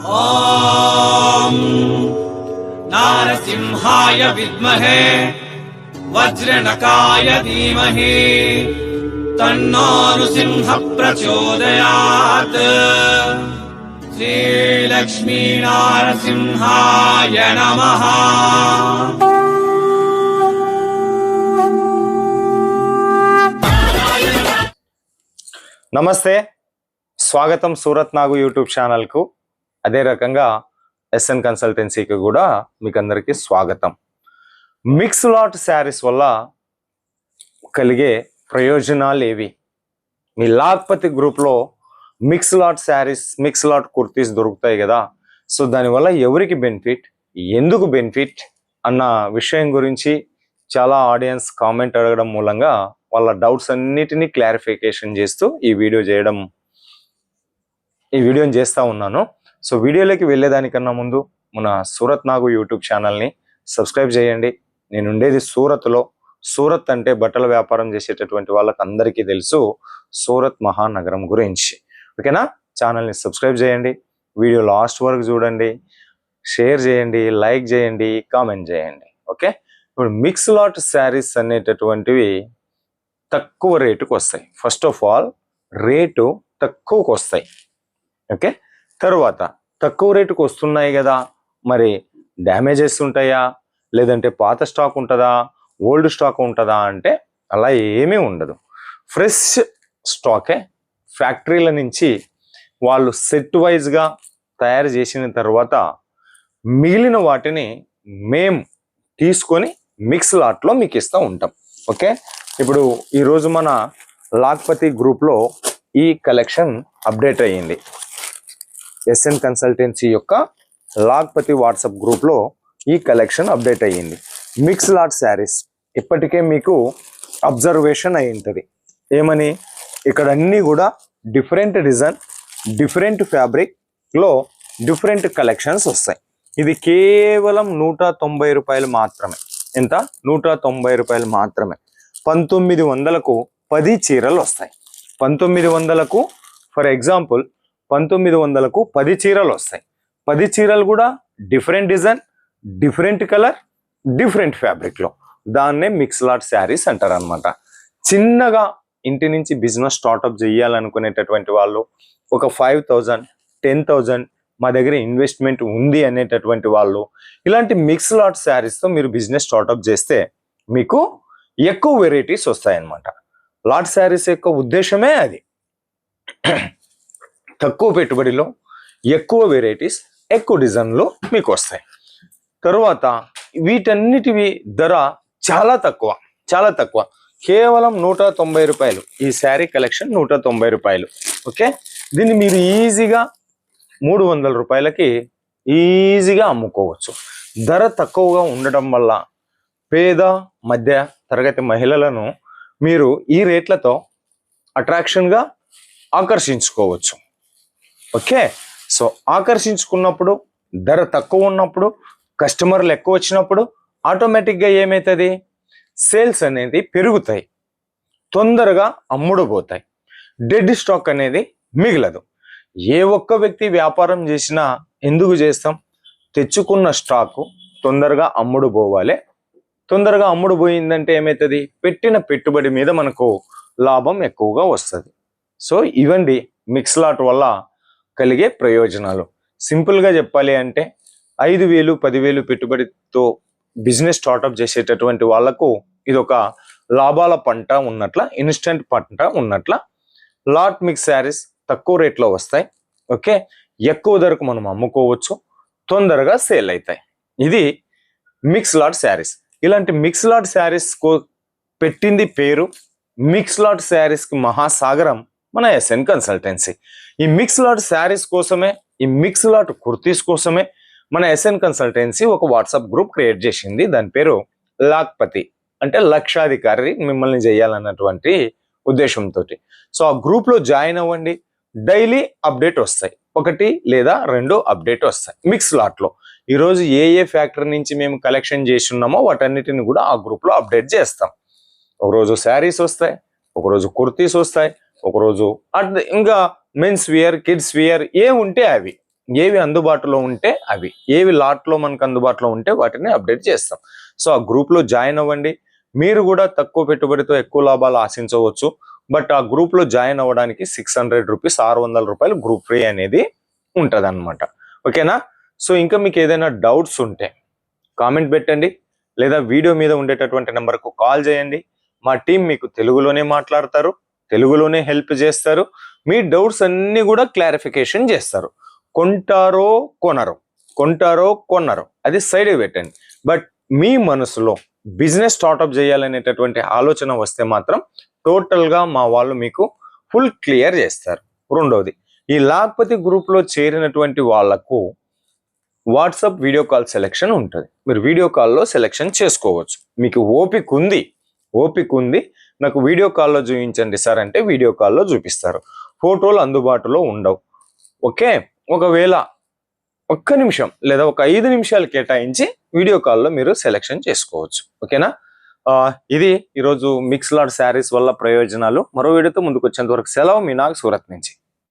ఓం నారసింహాయ విద్మహే వజ్రనకాయ ధీమహి తన్నో నృసింహ ప్రచోదయాత్. శ్రీలక్ష్మీ నారసింహాయ నమః. నమస్తే, స్వాగతం సూరత్ నాగు యూట్యూబ్ ఛానల్కు. అదే రకంగా ఎస్ఎన్ కన్సల్టెన్సీకి కూడా మీకు అందరికీ స్వాగతం. మిక్స్ లాట్ శారీస్ వల్ల కలిగే ప్రయోజనాలు ఏవి? మీ లాక్పతి గ్రూప్లో mix lot saris, mix lot kurtis దొరుకుతాయి కదా. సో దానివల్ల ఎవరికి బెనిఫిట్, ఎందుకు బెనిఫిట్ అన్న విషయం గురించి చాలా ఆడియన్స్ కామెంట్ అడగడం మూలంగా వాళ్ళ డౌట్స్ అన్నిటినీ క్లారిఫికేషన్ చేస్తూ ఈ వీడియోని చేస్తూ ఉన్నాను. సో వీడియోలోకి వెళ్ళేదానికన్నా ముందు మన సూరత్ నాగు యూట్యూబ్ ఛానల్ని సబ్స్క్రైబ్ చేయండి. నేను ఉండేది సూరత్లో. సూరత్ అంటే బట్టల వ్యాపారం చేసేటటువంటి వాళ్ళకి అందరికీ తెలుసు సూరత్ మహానగరం గురించి. ఓకేనా? ఛానల్ని సబ్స్క్రైబ్ చేయండి, వీడియో లాస్ట్ వరకు చూడండి, షేర్ చేయండి, లైక్ చేయండి, కామెంట్ చేయండి. ఓకే, ఇప్పుడు మిక్స్ లాట్ శారీస్ అనేటటువంటివి తక్కువ రేటుకు వస్తాయి. ఫస్ట్ ఆఫ్ ఆల్ రేటు తక్కువకు వస్తాయి. ఓకే, తర్వాత తక్కువ రేటుకు వస్తున్నాయి కదా, మరి డ్యామేజెస్ ఉంటాయా, లేదంటే పాత స్టాక్ ఉంటుందా, ఓల్డ్ స్టాక్ ఉంటుందా అంటే అలా ఏమీ ఉండదు. ఫ్రెష్ స్టాకే ఫ్యాక్టరీల నుంచి వాళ్ళు సెట్ వైజ్గా తయారు చేసిన తర్వాత మిగిలిన వాటిని మేము తీసుకొని మిక్స్ లాట్లో మీకు ఇస్తూ ఉంటాం. ఓకే, ఇప్పుడు ఈరోజు మన లాక్పతి గ్రూప్లో ఈ కలెక్షన్ అప్డేట్ అయ్యింది. ఎస్ఎన్ కన్సల్టెన్సీ యొక్క లాక్పతి వాట్సాప్ గ్రూప్లో ఈ కలెక్షన్ అప్డేట్ అయ్యింది. మిక్స్ లాట్ శారీస్ ఇప్పటికే మీకు అబ్జర్వేషన్ అయి ఉంటుంది. ఏమని? ఇక్కడ అన్నీ కూడా డిఫరెంట్ డిజైన్, డిఫరెంట్ ఫ్యాబ్రిక్లో డిఫరెంట్ కలెక్షన్స్ వస్తాయి. ఇది కేవలం 190 రూపాయలు మాత్రమే. ఎంత? 190 రూపాయలు మాత్రమే. 1900కు 10 చీరలు వస్తాయి. 1900కు ఫర్ ఎగ్జాంపుల్ 1900కు 10 చీరలు వస్తాయి. 10 చీరలు కూడా different design, different colour, different ఫ్యాబ్రిక్లో. దాన్నే మిక్స్ లాట్ శారీస్ అంటారు అనమాట. చిన్నగా ఇంటి నుంచి బిజినెస్ స్టార్ట్అప్ చేయాలనుకునేటటువంటి వాళ్ళు ఒక 5000, 10,000 మా దగ్గర ఇన్వెస్ట్మెంట్ ఉంది అనేటటువంటి వాళ్ళు ఇలాంటి మిక్స్ లాట్ శారీస్తో మీరు బిజినెస్ స్టార్ట్అప్ చేస్తే మీకు ఎక్కువ వెరైటీస్ వస్తాయన్నమాట. లాట్ శారీస్ యొక్క ఉద్దేశమే అది. తక్కువ పెట్టుబడిలో ఎక్కువ వెరైటీస్, ఎక్కువ డిజైన్లు మీకు వస్తాయి. తర్వాత వీటన్నిటివి ధర చాలా తక్కువ, చాలా తక్కువ. కేవలం 190 రూపాయలు. ఈ శారీ కలెక్షన్ 190 రూపాయలు. ఓకే, దీన్ని మీరు ఈజీగా 300 రూపాయలకి ఈజీగా అమ్ముకోవచ్చు. ధర తక్కువగా ఉండటం వల్ల పేద మధ్య తరగతి మహిళలను మీరు ఈ రేట్లతో అట్రాక్షన్గా ఆకర్షించుకోవచ్చు. ఓకే, సో ఆకర్షించుకున్నప్పుడు, ధర తక్కువ ఉన్నప్పుడు, కస్టమర్లు ఎక్కువ వచ్చినప్పుడు ఆటోమేటిక్గా ఏమవుతుంది? సేల్స్ అనేది పెరుగుతాయి, తొందరగా అమ్ముడు పోతాయి, డెడ్ స్టాక్ అనేది మిగలదు. ఏ ఒక్క వ్యక్తి వ్యాపారం చేసినా ఎందుకు చేస్తాం? తెచ్చుకున్న స్టాకు తొందరగా అమ్ముడు పోవాలి. తొందరగా అమ్ముడు పోయిందంటే ఏమవుతుంది? పెట్టిన పెట్టుబడి మీద మనకు లాభం ఎక్కువగా వస్తుంది. సో ఇవండి మిక్స్ లాట్ వల్ల కలిగే ప్రయోజనాలు. సింపుల్గా చెప్పాలి అంటే 5,000, 10,000 పెట్టుబడితో బిజినెస్ స్టార్ట్అప్ చేసేటటువంటి వాళ్లకు ఇదొక లాభాల పంట ఉన్నట్ల, ఇన్స్టెంట్ పంట ఉన్నట్ల. లాట్ మిక్స్ శారీస్ తక్కువ రేట్లో వస్తాయి. ఓకే, ఎక్కువ ధరకు మనం అమ్ముకోవచ్చు, తొందరగా సేల్ అవుతాయి. ఇది మిక్స్ లాట్ శారీస్. ఇలాంటి మిక్స్ లాట్ శారీస్ పెట్టింది పేరు. మిక్స్ లాట్ శారీస్కి మహాసాగరం మన ఎస్ఎన్ కన్సల్టెన్సీ. ఈ మిక్స్ లాట్ శారీస్ కోసమే, ఈ మిక్స్ లాట్ కుర్తీస్ కోసమే మన ఎస్ఎన్ కన్సల్టెన్సీ ఒక వాట్సాప్ గ్రూప్ క్రియేట్ చేసింది. దాని పేరు లాక్పతి, అంటే లక్షాధికారి మిమ్మల్ని చేయాలన్నటువంటి ఉద్దేశంతో. సో ఆ గ్రూప్లో జాయిన్ అవ్వండి. డైలీ అప్డేట్ వస్తాయి, 1 లేదా 2 అప్డేట్ వస్తాయి మిక్స్ లాట్లో. ఈరోజు ఏ ఫ్యాక్టరీ నుంచి మేము కలెక్షన్ చేసి ఉన్నామో వాటన్నిటిని కూడా ఆ గ్రూప్లో అప్డేట్ చేస్తాం. ఒకరోజు శారీస్ వస్తాయి, ఒకరోజు కుర్తీస్ వస్తాయి, ఒకరోజు ఇంకా మెన్స్ వేర్, కిడ్స్ వేర్ ఏ ఉంటే అవి ఏవి అందుబాటులో ఉంటే అవి, ఏవి లాట్లో మనకు అందుబాటులో ఉంటే వాటిని అప్డేట్ చేస్తాం. సో ఆ గ్రూప్లో జాయిన్ అవ్వండి. మీరు కూడా తక్కువ పెట్టుబడితో ఎక్కువ లాభాలు ఆశించవచ్చు. బట్ ఆ గ్రూప్లో జాయిన్ అవ్వడానికి 600 రూపీస్, 600 రూపాయలు గ్రూప్ ఫ్రీ అనేది ఉంటుంది అనమాట. ఓకేనా? సో ఇంకా మీకు ఏదైనా డౌట్స్ ఉంటే కామెంట్ పెట్టండి, లేదా వీడియో మీద ఉండేటటువంటి నెంబర్కు కాల్ చేయండి. మా టీం మీకు తెలుగులోనే మాట్లాడతారు, తెలుగులోనే హెల్ప్ చేస్తారు. మీ డౌట్స్ అన్నీ కూడా క్లారిఫికేషన్ చేస్తారు. కొంటారో కొనరో అది సైడ్ పెట్టండి. బట్ మీ మనసులో బిజినెస్ స్టార్ట్అప్ చేయాలనేటటువంటి ఆలోచన వస్తే మాత్రం టోటల్గా మా వాళ్ళు మీకు ఫుల్ క్లియర్ చేస్తారు. రెండవది, ఈ లాక్పతి గ్రూప్లో చేరినటువంటి వాళ్లకు వాట్సాప్ వీడియో కాల్ సెలెక్షన్ ఉంటుంది. మీరు వీడియో కాల్లో సెలెక్షన్ చేసుకోవచ్చు. మీకు ఓపిక ఉంది నాకు వీడియో కాల్లో చూపించండి సార్ అంటే వీడియో కాల్లో చూపిస్తారు. ఫోటోలు అందుబాటులో ఉండవు. ఓకే, ఒకవేళ 1 నిమిషం లేదా ఒక 5 నిమిషాలు కేటాయించి వీడియో కాల్లో మీరు సెలెక్షన్ చేసుకోవచ్చు. ఓకేనా? ఇది ఈరోజు మిక్స్ లాట్ శారీస్ వల్ల ప్రయోజనాలు. మరో వీడియోతో ముందుకు వచ్చేంత వరకు సెలవు. మీ నాగ్ సూరత్ నుంచి.